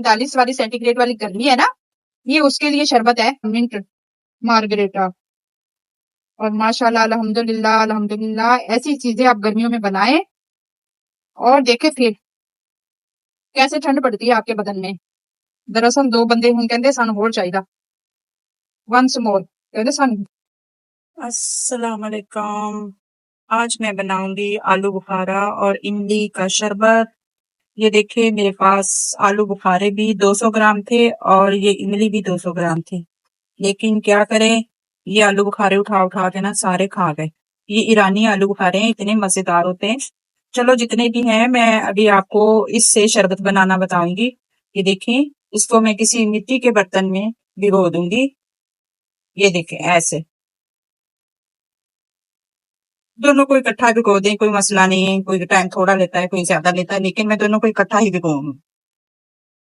45 वाली वाली गर्मी है ना, ये उसके लिए शरबत है, मिंट मार्गरेटा। और माशाल्लाह अल्हम्दुलिल्लाह अल्हम्दुलिल्लाह ऐसी चीजें आप गर्मियों में बनाएं और देखें फिर कैसे ठंड पड़ती है आपके बदन में। दरअसल दो बंदे हुन कहंदे सन होर चाहिदा, वंस मोर कहंदे सन। अस्सलाम वालेकुम। आज मैं बनाऊंगी आलू बुखारा और इमली का शरबत। ये देखिए मेरे पास आलू बुखारे भी 200 ग्राम थे और ये इमली भी 200 ग्राम थी। लेकिन क्या करें, ये आलू बुखारे उठा उठा के ना सारे खा गए। ये ईरानी आलू बुखारे हैं, इतने मजेदार होते हैं। चलो जितने भी हैं मैं अभी आपको इससे शरबत बनाना बताऊंगी। ये देखें, इसको मैं किसी मिट्टी के बर्तन में भिगो दूंगी। ये देखें ऐसे, दोनों को इकट्ठा भिगो दें, कोई मसला नहीं है। कोई टाइम थोड़ा लेता है, कोई ज्यादा लेता है, लेकिन मैं दोनों को इकट्ठा ही भिगोऊंगी।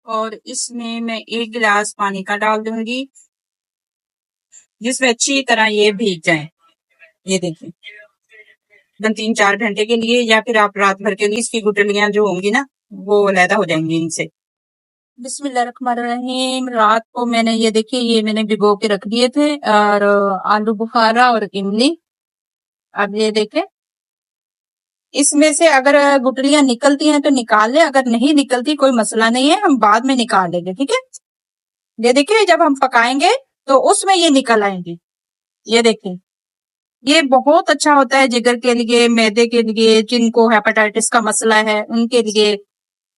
और इसमें मैं 1 गिलास पानी का डाल दूंगी, जिसमें अच्छी तरह ये भीग जाए। ये देखिए 3-4 घंटे के लिए, या फिर आप रात भर के लिए इसकी गुठलियां जो होंगी ना वो अलहदा हो जाएंगी इनसे। बिस्मिल्लाहिर्रहमानिर्रहीम। रात को मैंने ये देखिए ये मैंने भिगो के रख दिए थे और आलू बुखारा और इमली। अब ये देखें, इसमें से अगर गुठलियां निकलती हैं तो निकाल लें, अगर नहीं निकलती कोई मसला नहीं है, हम बाद में निकाल लेंगे, ठीक है। ये देखिए जब हम पकाएंगे तो उसमें ये निकल आएंगी। ये देखिए ये बहुत अच्छा होता है जिगर के लिए, मैदे के लिए, जिनको हेपेटाइटिस का मसला है उनके लिए।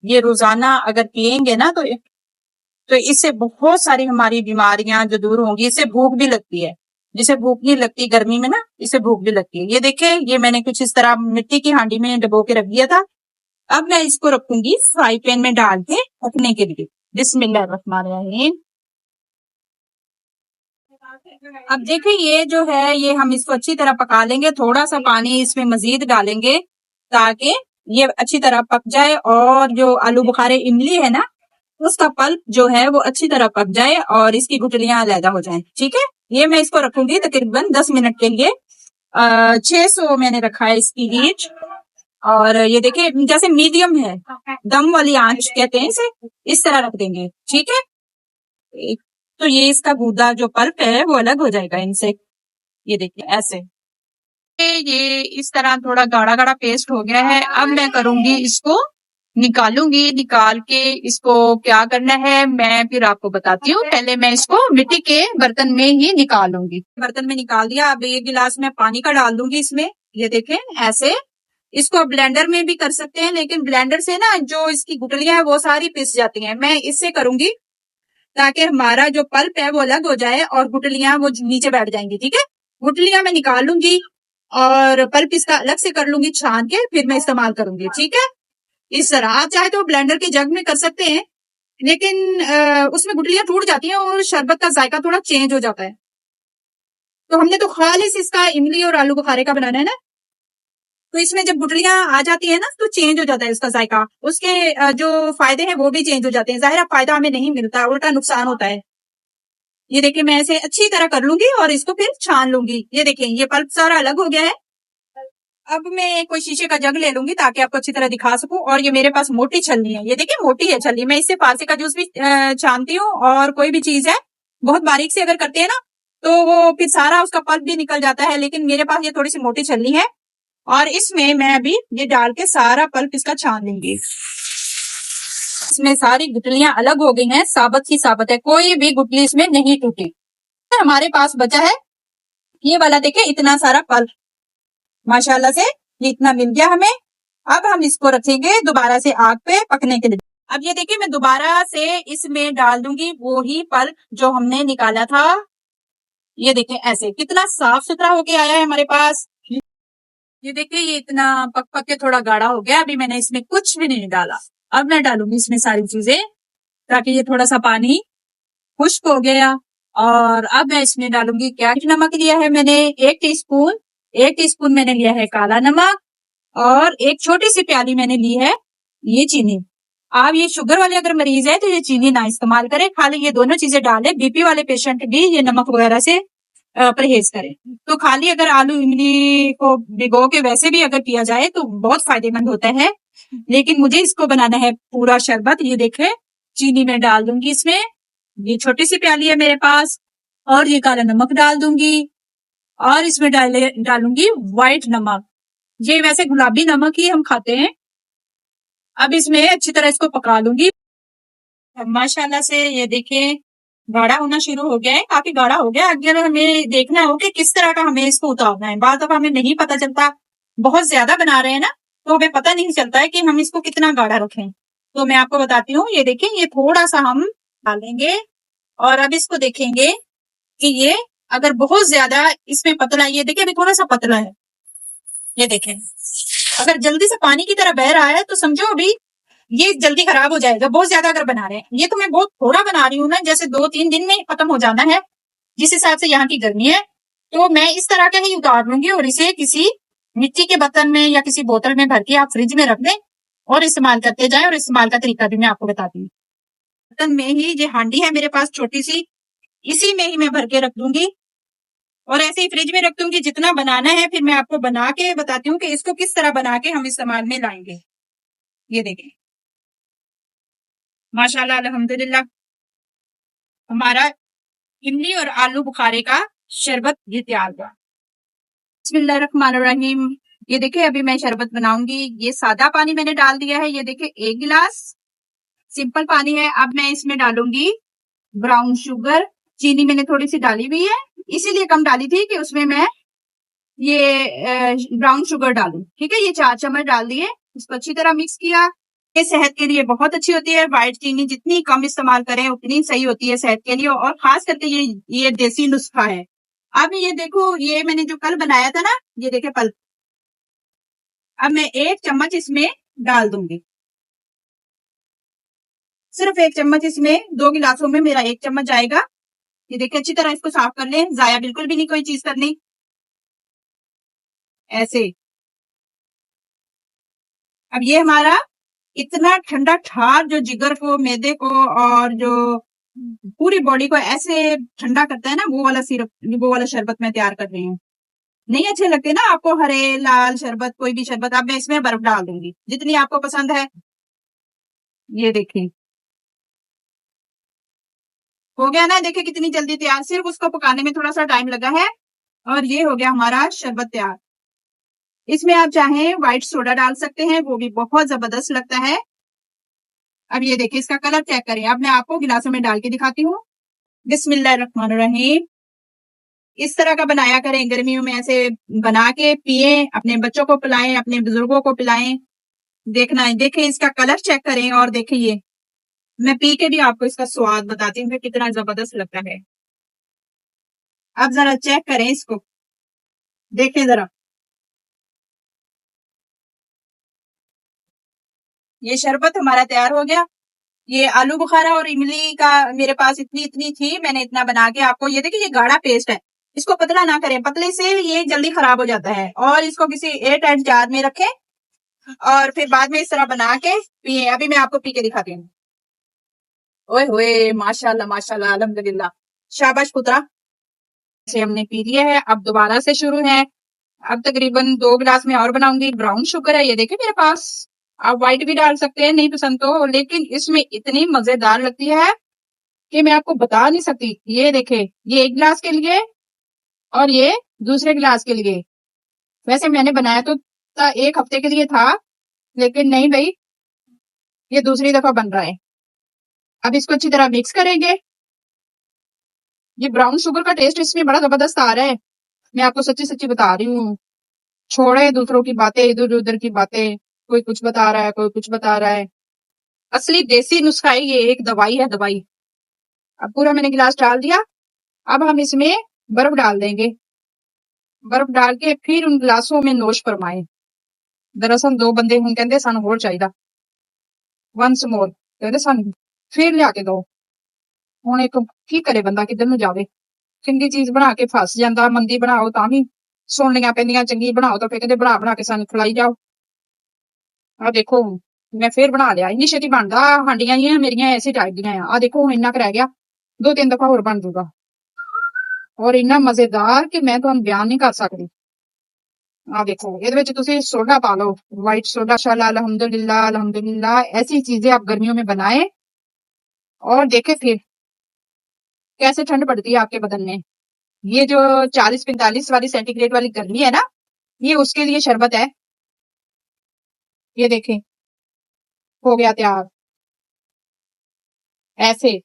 ये रोजाना अगर पियेंगे ना तो इससे बहुत सारी हमारी बीमारियां जो दूर होंगी। इससे भूख भी लगती है, जिसे भूख नहीं लगती गर्मी में ना, इससे भूख भी लगती है। ये देखिए ये मैंने कुछ इस तरह मिट्टी की हांडी में डबो के रख दिया था। अब मैं इसको रखूंगी फ्राई पैन में डाल के पकने के लिए। बिस्मिल्लाहिर्रहमानिर्रहीम। अब देखिए ये जो है ये हम इसको अच्छी तरह पका लेंगे। थोड़ा सा पानी इसमें मजीद डालेंगे ताकि ये अच्छी तरह पक जाए और जो आलू बुखारे इमली है ना उसका पल्प जो है वो अच्छी तरह पक जाए और इसकी गुठलियां अलहदा हो जाएं, ठीक है। ये मैं इसको रखूंगी तकरीबन 10 मिनट के लिए। 600 मैंने रखा है इसकी हीट। और ये देखिए जैसे मीडियम है, दम वाली आंच कहते हैं इसे, इस तरह रख देंगे, ठीक है। तो ये इसका गूदा जो पल्प है वो अलग हो जाएगा इनसे। ये देखिए ऐसे ये इस तरह थोड़ा गाढ़ा गाढ़ा पेस्ट हो गया है। अब मैं करूंगी इसको निकालूंगी, निकाल के इसको क्या करना है मैं फिर आपको बताती हूँ। पहले मैं इसको मिट्टी के बर्तन में ही निकालूंगी। बर्तन में निकाल दिया। अब 1 गिलास मैं पानी का डाल दूंगी इसमें। ये देखें ऐसे, इसको ब्लेंडर में भी कर सकते हैं, लेकिन ब्लेंडर से ना जो इसकी गुठलियां है वो सारी पिस जाती हैं। मैं इससे करूंगी ताकि हमारा जो पल्प है वो अलग हो जाए और गुठलियां वो नीचे बैठ जाएंगी, ठीक है। गुठलियां मैं निकाल लूंगी और पल्प इसका अलग से कर लूंगी छान के, फिर मैं इस्तेमाल करूंगी, ठीक है। इस तरह आप चाहे तो ब्लेंडर के जग में कर सकते हैं, लेकिन उसमें गुठलियां टूट जाती हैं और शरबत का जायका थोड़ा चेंज हो जाता है। तो हमने तो खालिस इसका इमली और आलू बुखारे का बनाना है ना, तो इसमें जब गुठलियां आ जाती है ना तो चेंज हो जाता है उसका जायका, उसके जो फायदे हैं वो भी चेंज हो जाते हैं। जाहिर फायदा हमें नहीं मिलता, उल्टा नुकसान होता है। ये देखिए मैं ऐसे अच्छी तरह कर लूंगी और इसको फिर छान लूंगी। ये देखिए ये पल्प सारा अलग हो गया है। अब मैं कोई शीशे का जग ले लूंगी ताकि आपको अच्छी तरह दिखा सकूं। और ये मेरे पास मोटी छलनी है, ये देखिए मोटी है छलनी। मैं इससे फारसी का जूस भी छानती हूँ और कोई भी चीज है बहुत बारीक से अगर करते हैं ना तो वो फिर सारा उसका पल्प भी निकल जाता है, लेकिन मेरे पास ये थोड़ी सी मोटी छलनी है और इसमें मैं अभी ये डाल के सारा पल्प इसका छान लूंगी। इसमें सारी गुठलियां अलग हो गई हैं, साबत ही साबत है, कोई भी गुठली इसमें नहीं टूटी। हमारे पास बचा है ये वाला, देखिए इतना सारा पल्प माशाल्लाह से ये इतना मिल गया हमें। अब हम इसको रखेंगे दोबारा से आग पे पकने के लिए। अब ये देखिए मैं दोबारा से इसमें डाल दूंगी वो ही पल्प जो हमने निकाला था। ये देखिए ऐसे कितना साफ सुथरा होके आया है हमारे पास। ये देखिए ये इतना पक पक के थोड़ा गाढ़ा हो गया। अभी मैंने इसमें कुछ भी नहीं डाला। अब मैं डालूंगी इसमें सारी चीजें ताकि ये थोड़ा सा पानी खुश्क हो गया। और अब मैं इसमें डालूंगी क्या, नमक लिया है मैंने 1 टीस्पून। 1 टीस्पून मैंने लिया है काला नमक और एक छोटी सी प्याली मैंने ली है ये चीनी। आप ये शुगर वाले अगर मरीज है तो ये चीनी ना इस्तेमाल करें, खाली ये दोनों चीजें डालें। बीपी वाले पेशेंट भी ये नमक वगैरह से परहेज करें। तो खाली अगर आलू इमली को भिगो के वैसे भी अगर पिया जाए तो बहुत फायदेमंद होता है, लेकिन मुझे इसको बनाना है पूरा शरबत। ये देखें चीनी मैं डाल दूंगी इसमें, ये छोटी सी प्याली है मेरे पास, और ये काला नमक डाल दूंगी, और इसमें डालूंगी व्हाइट नमक, ये वैसे गुलाबी नमक ही हम खाते हैं। अब इसमें अच्छी तरह इसको पका लूंगी। अब माशाल्लाह से ये देखिए गाढ़ा होना शुरू हो गया है, काफी गाढ़ा हो गया। अगर हमें देखना हो कि किस तरह का हमें इसको उतारना है, बाद दफा हमें नहीं पता चलता, बहुत ज्यादा बना रहे हैं ना, तो हमें पता नहीं चलता है कि हम इसको कितना गाढ़ा रखें। तो मैं आपको बताती हूँ, ये देखिए ये थोड़ा सा हम डालेंगे, और अब इसको देखेंगे कि ये अगर बहुत ज्यादा इसमें पतला, ये देखिए अभी थोड़ा सा पतला है, ये देखें अगर जल्दी से पानी की तरह बह रहा है तो समझो अभी ये जल्दी खराब हो जाएगा। बहुत ज्यादा अगर बना रहे हैं, ये तो मैं बहुत थोड़ा बना रही हूँ ना, जैसे 2-3 दिन में खत्म हो जाना है, जिस हिसाब से यहाँ की गर्मी है, तो मैं इस तरह का ही उतार लूंगी और इसे किसी मिट्टी के बर्तन में या किसी बोतल में भर के आप फ्रिज में रख दें और इस्तेमाल करते जाएं। और इस्तेमाल का तरीका भी मैं आपको बताती हूँ। बर्तन में ही ये हांडी है मेरे पास छोटी सी, इसी में ही मैं भर के रख दूंगी और ऐसे ही फ्रिज में रख दूंगी। जितना बनाना है फिर मैं आपको बना के बताती हूँ कि इसको किस तरह बना के हम इस्तेमाल में लाएंगे। ये देखें माशाल्लाह अल्हम्दुलिल्लाह हमारा इमली और आलू बुखारे का शरबत ये तैयार हुआ। बिस्मिल्लाहिर्रहमानिर्रहीम। ये देखिए अभी मैं शरबत बनाऊंगी। ये सादा पानी मैंने डाल दिया है, ये देखिए 1 गिलास सिंपल पानी है। अब मैं इसमें डालूंगी ब्राउन शुगर, चीनी मैंने थोड़ी सी डाली हुई है, इसीलिए कम डाली थी कि उसमें मैं ये ब्राउन शुगर डालूं। ठीक है, ये 4 चम्मच डाल दिए, इसको अच्छी तरह मिक्स किया। ये सेहत के लिए बहुत अच्छी होती है, व्हाइट चीनी जितनी कम इस्तेमाल करें उतनी सही होती है सेहत के लिए, और खास करके ये देसी नुस्खा है। अब ये देखो, ये मैंने जो कल बनाया था ना, ये देखे पल्प, अब मैं 1 चम्मच इसमें डाल दूंगी, सिर्फ 1 चम्मच। इसमें 2 गिलासों में मेरा 1 चम्मच जाएगा। ये देखिए अच्छी तरह इसको साफ कर लें, जाया बिल्कुल भी नहीं कोई चीज करनी, ऐसे। अब ये हमारा इतना ठंडा ठार जो जिगर को, मैदे को और जो पूरी बॉडी को ऐसे ठंडा करता है ना, वो वाला सिरप, वो वाला शरबत मैं तैयार कर रही हूँ। नहीं अच्छे लगते ना आपको हरे लाल शरबत, कोई भी शरबत, अब मैं इसमें बर्फ डाल दूंगी जितनी आपको पसंद है। ये देखिए हो गया ना, देखिए कितनी जल्दी तैयार, सिर्फ उसको पकाने में थोड़ा सा टाइम लगा है और ये हो गया हमारा शरबत तैयार। इसमें आप चाहें व्हाइट सोडा डाल सकते हैं, वो भी बहुत जबरदस्त लगता है। अब ये देखिए इसका कलर चेक करें। अब मैं आपको गिलासों में डाल के दिखाती हूँ। बिस्मिल्लाहिर्रहमानिर्रहीम। इस तरह का बनाया करें गर्मियों में, ऐसे बना के पिए, अपने बच्चों को पिलाएं, अपने बुजुर्गों को पिलाएं। देखना है, देखें इसका कलर चेक करें और देखिए मैं पी के भी आपको इसका स्वाद बताती हूँ कि कितना जबरदस्त लगता है। अब जरा चेक करें इसको, देखें जरा, ये शरबत हमारा तैयार हो गया। ये आलू बुखारा और इमली का मेरे पास इतनी इतनी थी, मैंने इतना बना के आपको, ये देखिए ये गाढ़ा पेस्ट है, इसको पतला ना करें, पतले से ये जल्दी खराब हो जाता है। और इसको किसी एयर टाइट जार में रखें और फिर बाद में इस तरह बना के पिए। अभी मैं आपको पी के दिखाती हूँ। ओए होए माशाल्लाह माशाल्लाह अल्हम्दुलिल्लाह, शाबाश पुत्रा। से हमने पी लिया है, अब दोबारा से शुरू है। अब तकरीबन 2 गिलास में और बनाऊंगी। ब्राउन शुगर है ये देखिए मेरे पास, आप व्हाइट भी डाल सकते हैं नहीं पसंद तो, लेकिन इसमें इतनी मजेदार लगती है कि मैं आपको बता नहीं सकती। ये देखे, ये 1 गिलास के लिए और ये दूसरे गिलास के लिए। वैसे मैंने बनाया तो 1 हफ्ते के लिए था, लेकिन नहीं भाई, ये दूसरी दफा बन रहा है। अब इसको अच्छी तरह मिक्स करेंगे। ये ब्राउन शुगर का टेस्ट इसमें बड़ा जबरदस्त आ रहा है, मैं आपको सच्ची सच्ची बता रही हूँ। छोड़े दूसरों की बातें, इधर उधर की बातें, कोई कुछ बता रहा है, कोई कुछ बता रहा है। असली देसी नुस्खा है ये, एक दवाई है, दवाई। अब पूरा मैंने गिलास डाल दिया। अब हम इसमें बर्फ डाल देंगे। बर्फ डाल के फिर उन गिलासों में नोश फरमाए। दरअसल 2 बंदे हूं कहते सानू होर चाहिदा, वंस मोर कहते सानू फिर लिया के दो। हुण एक की करे बंदा, किधर नूं जावे। चंगी चीज बना के फस जांदा, मंदी बनाओ तां भी सुननियां पैंदियां, चंगी बनाओ तो फिर कहते बना बना के सानू खिलाई जाओ। आ देखो मैं फिर बना लिया, इन्नी छेती बनदा, हांडियां ही मेरियां ऐसी टाइप दियां आ देखो इन्ना क रह गया, 2-3 दफा होर बन जूगा और इन्ना मजेदार कि मैं तुहानू बयान नहीं कर सकदी। आ देखो ਇਹਦੇ ਵਿੱਚ ਤੁਸੀਂ सोडा पा लो, व्हाइट सोडा। माशाल्लाह अल्हम्दुलिल्लाह अल्हम्दुलिल्लाह, ऐसी चीजें आप गर्मियों में बनाएं और देखे फिर कैसे ठंड पड़ती है आपके बदन में। ये जो 40-45 वाली सेंटीग्रेड वाली गर्मी है ना, ये उसके लिए शरबत है। ये देखें, हो गया तैयार ऐसे।